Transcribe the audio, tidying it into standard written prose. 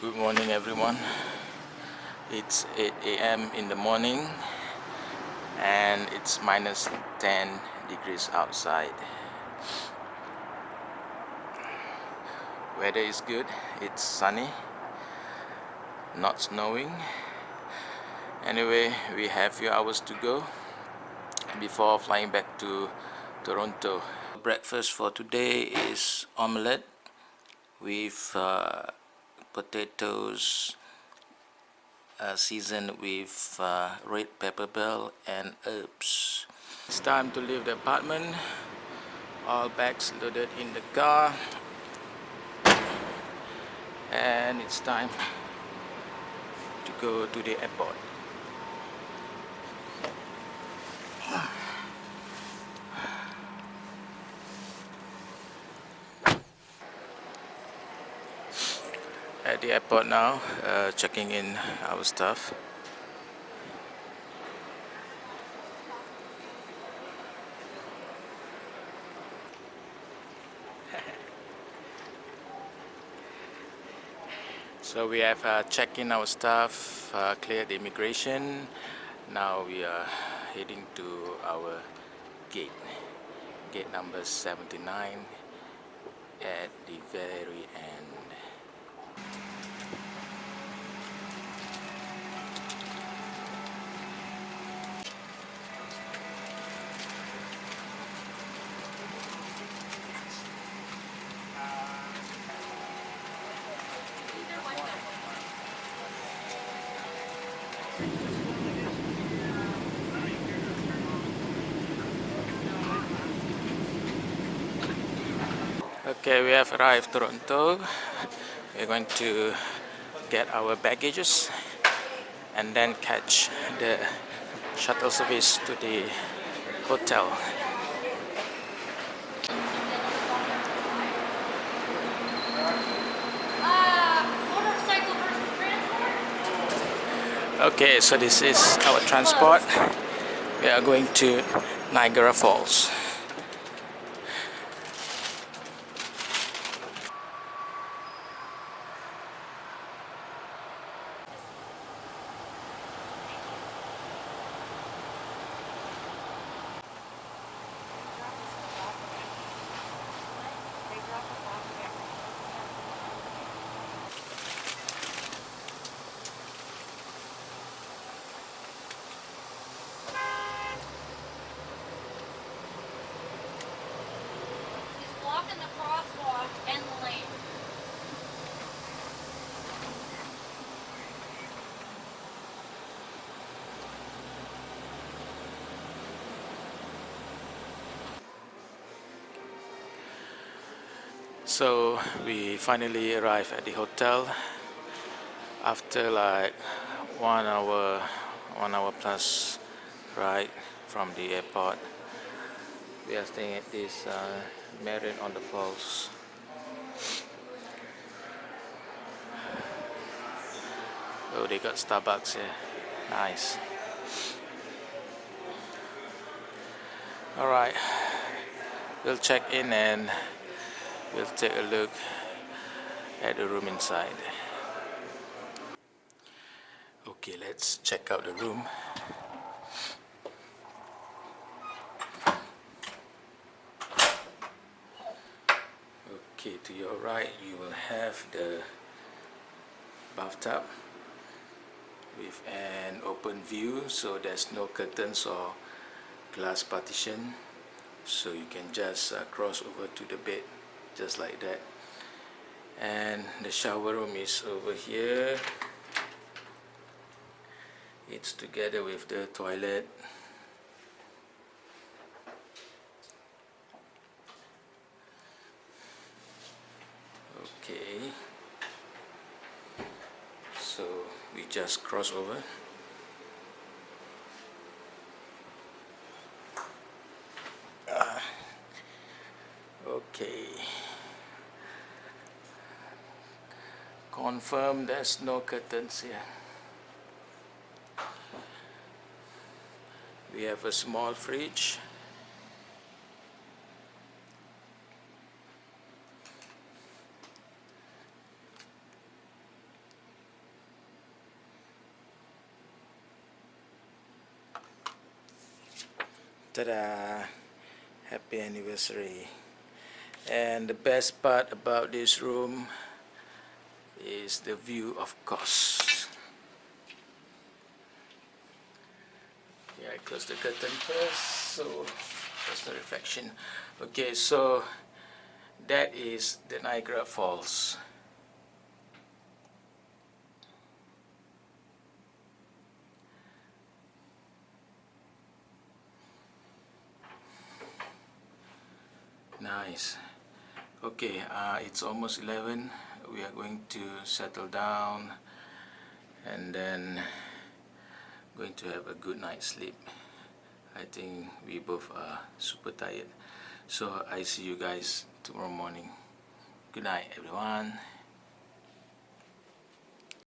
Good morning, everyone. It's 8 a.m. in the morning and it's minus 10 degrees outside. Weather is good, it's sunny, not snowing. Anyway, we have few hours to go before flying back to Toronto. Breakfast for today is omelette with potatoes seasoned with red pepper bell and herbs. It's time to leave the apartment. All bags loaded in the car, and it's time to go to the airport. At the airport now, checking in our stuff. So we have checked in our stuff, cleared the immigration. Now we are heading to our gate, gate number 79 at the very end. Okay, we have arrived Toronto. We're going to get our baggages and then catch the shuttle service to the hotel. Motorcycle versus transport? Okay, so this is our transport. We are going to Niagara Falls. He's blocking the crosswalk and the lane. So we finally arrived at the hotel after like 1 hour plus ride from the airport. We are staying at this Marriott on the Falls. Oh, they got Starbucks here. Nice. Alright, we'll check in and we'll take a look at the room inside. Okay, let's check out the room. Okay, to your right you will have the bathtub with an open view, so there's no curtains or glass partition, so you can just cross over to the bed just like that. And the shower room is over here. It's together with the toilet. Okay, so we just cross over. Okay, confirm there's no curtains here. We have a small fridge. Ta-da! Happy anniversary. And the best part about this room is the view, of course. Yeah, I close the curtain first, so that's the reflection. Okay, so that is the Niagara Falls. Nice. Okay, it's almost 11. We are going to settle down and then going to have a good night's sleep. I think we both are super tired. So I see you guys tomorrow morning. Good night, everyone.